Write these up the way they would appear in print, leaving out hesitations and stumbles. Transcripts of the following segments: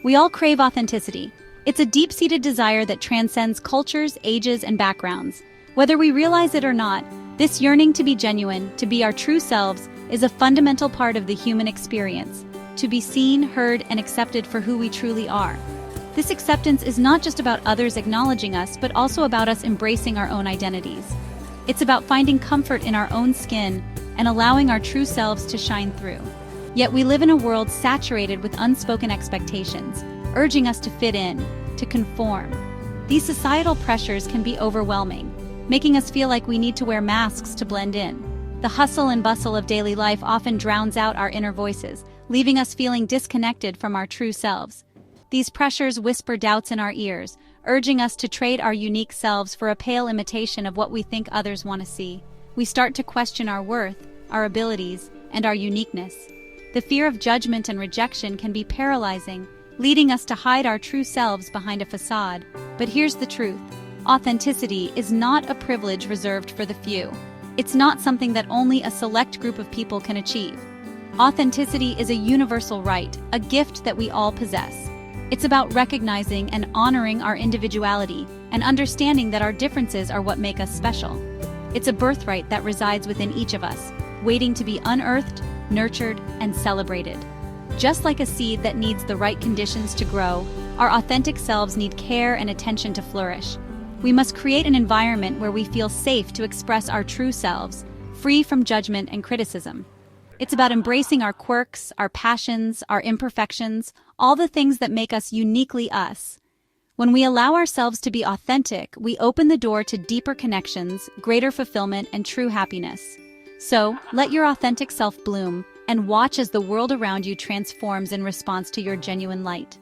We all crave authenticity. It's a deep-seated desire that transcends cultures, ages, and backgrounds. Whether we realize it or not, this yearning to be genuine, to be our true selves, is a fundamental part of the human experience, to be seen, heard, and accepted for who we truly are. This acceptance is not just about others acknowledging us, but also about us embracing our own identities. It's about finding comfort in our own skin and allowing our true selves to shine through. Yet we live in a world saturated with unspoken expectations, urging us to fit in, to conform. These societal pressures can be overwhelming, making us feel like we need to wear masks to blend in. The hustle and bustle of daily life often drowns out our inner voices, leaving us feeling disconnected from our true selves. These pressures whisper doubts in our ears, urging us to trade our unique selves for a pale imitation of what we think others want to see. We start to question our worth, our abilities, and our uniqueness. The fear of judgment and rejection can be paralyzing, leading us to hide our true selves behind a facade. But here's the truth. Authenticity is not a privilege reserved for the few. It's not something that only a select group of people can achieve. Authenticity is a universal right, a gift that we all possess. It's about recognizing and honoring our individuality and understanding that our differences are what make us special. It's a birthright that resides within each of us, waiting to be unearthed, nurtured, and celebrated. Just like a seed that needs the right conditions to grow, our authentic selves need care and attention to flourish. We must create an environment where we feel safe to express our true selves, free from judgment and criticism. It's about embracing our quirks, our passions, our imperfections, all the things that make us uniquely us. When we allow ourselves to be authentic, we open the door to deeper connections, greater fulfillment, and true happiness. So, let your authentic self bloom, and watch as the world around you transforms in response to your genuine light.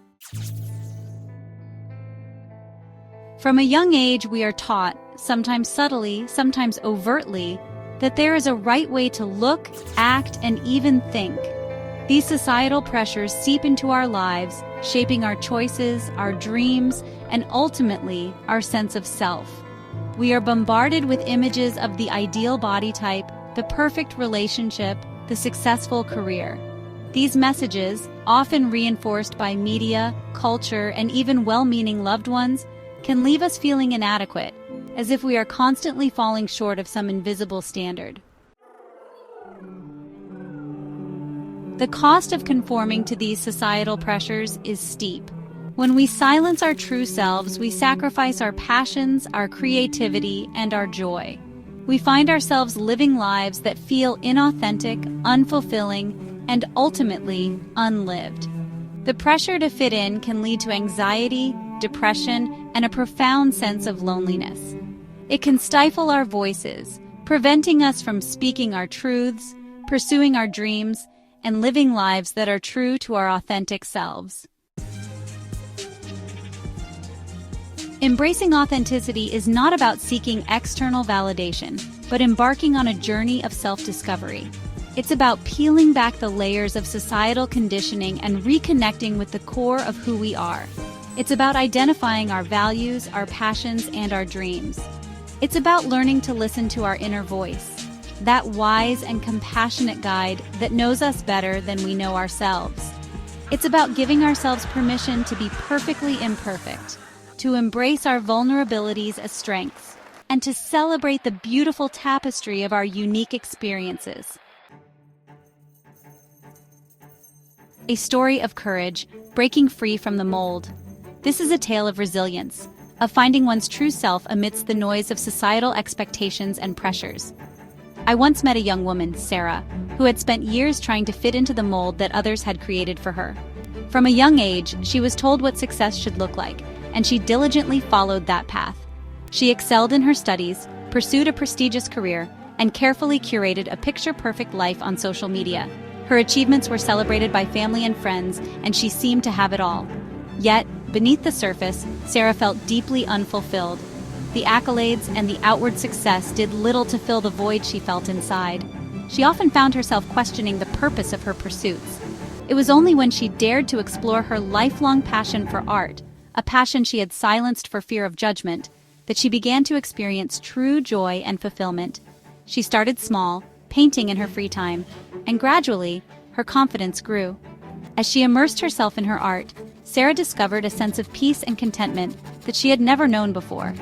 From a young age, we are taught, sometimes subtly, sometimes overtly, that there is a right way to look, act, and even think. These societal pressures seep into our lives, shaping our choices, our dreams, and ultimately, our sense of self. We are bombarded with images of the ideal body type, the perfect relationship, the successful career. These messages, often reinforced by media, culture, and even well-meaning loved ones, can leave us feeling inadequate, as if we are constantly falling short of some invisible standard. The cost of conforming to these societal pressures is steep. When we silence our true selves, we sacrifice our passions, our creativity, and our joy. We find ourselves living lives that feel inauthentic, unfulfilling, and ultimately unlived. The pressure to fit in can lead to anxiety, depression, and a profound sense of loneliness. It can stifle our voices, preventing us from speaking our truths, pursuing our dreams, and living lives that are true to our authentic selves. Embracing authenticity is not about seeking external validation, but embarking on a journey of self-discovery. It's about peeling back the layers of societal conditioning and reconnecting with the core of who we are. It's about identifying our values, our passions, and our dreams. It's about learning to listen to our inner voice, that wise and compassionate guide that knows us better than we know ourselves. It's about giving ourselves permission to be perfectly imperfect, to embrace our vulnerabilities as strengths, and to celebrate the beautiful tapestry of our unique experiences. A story of courage, breaking free from the mold. This is a tale of resilience, of finding one's true self amidst the noise of societal expectations and pressures. I once met a young woman, Sarah, who had spent years trying to fit into the mold that others had created for her. From a young age, she was told what success should look like, and she diligently followed that path. She excelled in her studies, pursued a prestigious career, and carefully curated a picture-perfect life on social media. Her achievements were celebrated by family and friends, and she seemed to have it all. Yet, beneath the surface, Sarah felt deeply unfulfilled. The accolades and the outward success did little to fill the void she felt inside. She often found herself questioning the purpose of her pursuits. It was only when she dared to explore her lifelong passion for art, a passion she had silenced for fear of judgment, that she began to experience true joy and fulfillment. She started small, painting in her free time, and gradually, her confidence grew. As she immersed herself in her art, Sarah discovered a sense of peace and contentment that she had never known before.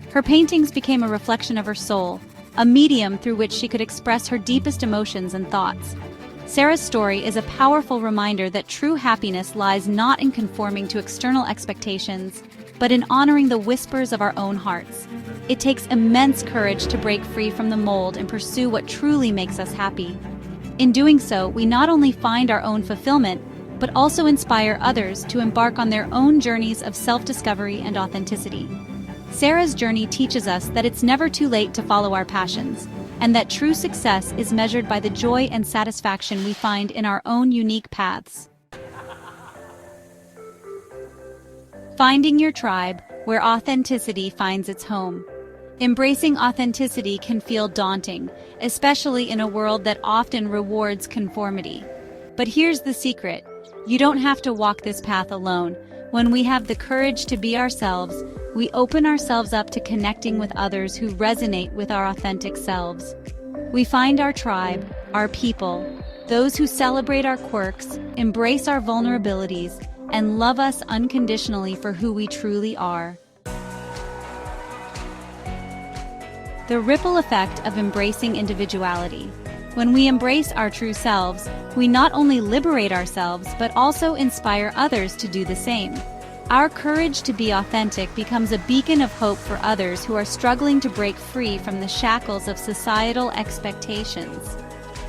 Her paintings became a reflection of her soul, a medium through which she could express her deepest emotions and thoughts. Sarah's story is a powerful reminder that true happiness lies not in conforming to external expectations, but in honoring the whispers of our own hearts. It takes immense courage to break free from the mold and pursue what truly makes us happy. In doing so, we not only find our own fulfillment, but also inspire others to embark on their own journeys of self-discovery and authenticity. Sarah's journey teaches us that it's never too late to follow our passions, and that true success is measured by the joy and satisfaction we find in our own unique paths. Finding your tribe, where authenticity finds its home. Embracing authenticity can feel daunting, especially in a world that often rewards conformity. But here's the secret: you don't have to walk this path alone. When we have the courage to be ourselves, we open ourselves up to connecting with others who resonate with our authentic selves. We find our tribe, our people, those who celebrate our quirks, embrace our vulnerabilities, and love us unconditionally for who we truly are. The ripple effect of embracing individuality. When we embrace our true selves, we not only liberate ourselves but also inspire others to do the same. Our courage to be authentic becomes a beacon of hope for others who are struggling to break free from the shackles of societal expectations.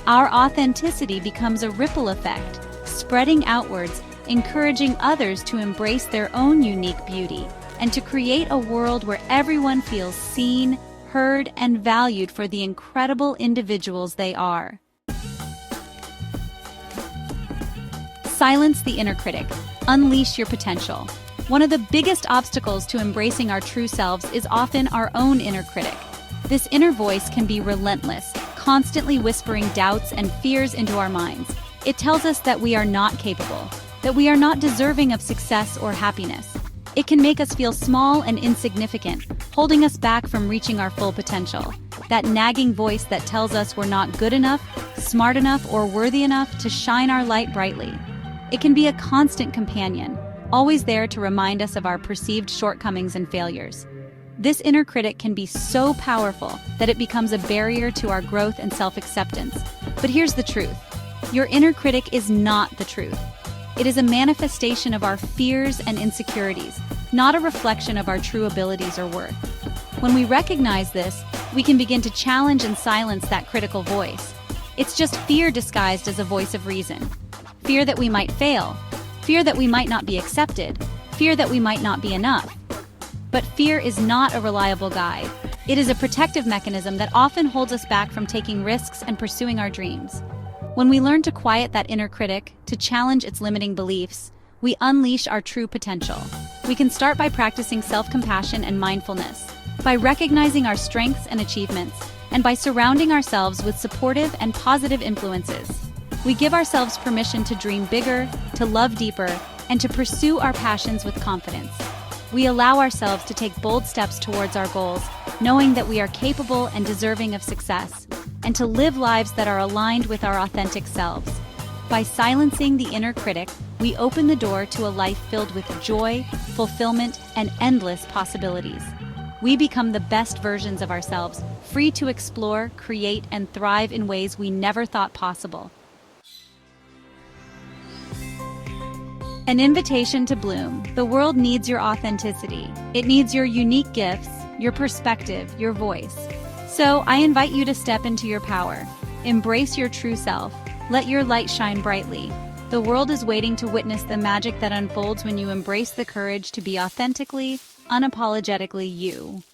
Our authenticity becomes a ripple effect, spreading outwards, encouraging others to embrace their own unique beauty and to create a world where everyone feels seen, heard, and valued for the incredible individuals they are. Silence the inner critic. Unleash your potential. One of the biggest obstacles to embracing our true selves is often our own inner critic. This inner voice can be relentless, constantly whispering doubts and fears into our minds. It tells us that we are not capable, that we are not deserving of success or happiness. It can make us feel small and insignificant, holding us back from reaching our full potential. That nagging voice that tells us we're not good enough, smart enough, or worthy enough to shine our light brightly. It can be a constant companion, always there to remind us of our perceived shortcomings and failures. This inner critic can be so powerful that it becomes a barrier to our growth and self-acceptance. But here's the truth. Your inner critic is not the truth. It is a manifestation of our fears and insecurities, not a reflection of our true abilities or worth. When we recognize this, we can begin to challenge and silence that critical voice. It's just fear disguised as a voice of reason. Fear that we might fail, fear that we might not be accepted, fear that we might not be enough. But fear is not a reliable guide. It is a protective mechanism that often holds us back from taking risks and pursuing our dreams. When we learn to quiet that inner critic, to challenge its limiting beliefs, we unleash our true potential. We can start by practicing self-compassion and mindfulness, by recognizing our strengths and achievements, and by surrounding ourselves with supportive and positive influences. We give ourselves permission to dream bigger, to love deeper, and to pursue our passions with confidence. We allow ourselves to take bold steps towards our goals, knowing that we are capable and deserving of success, and to live lives that are aligned with our authentic selves. By silencing the inner critic, we open the door to a life filled with joy, fulfillment, and endless possibilities. We become the best versions of ourselves, free to explore, create, and thrive in ways we never thought possible. An invitation to bloom. The world needs your authenticity. It needs your unique gifts, your perspective, your voice. So I invite you to step into your power. Embrace your true self. Let your light shine brightly. The world is waiting to witness the magic that unfolds when you embrace the courage to be authentically, unapologetically you.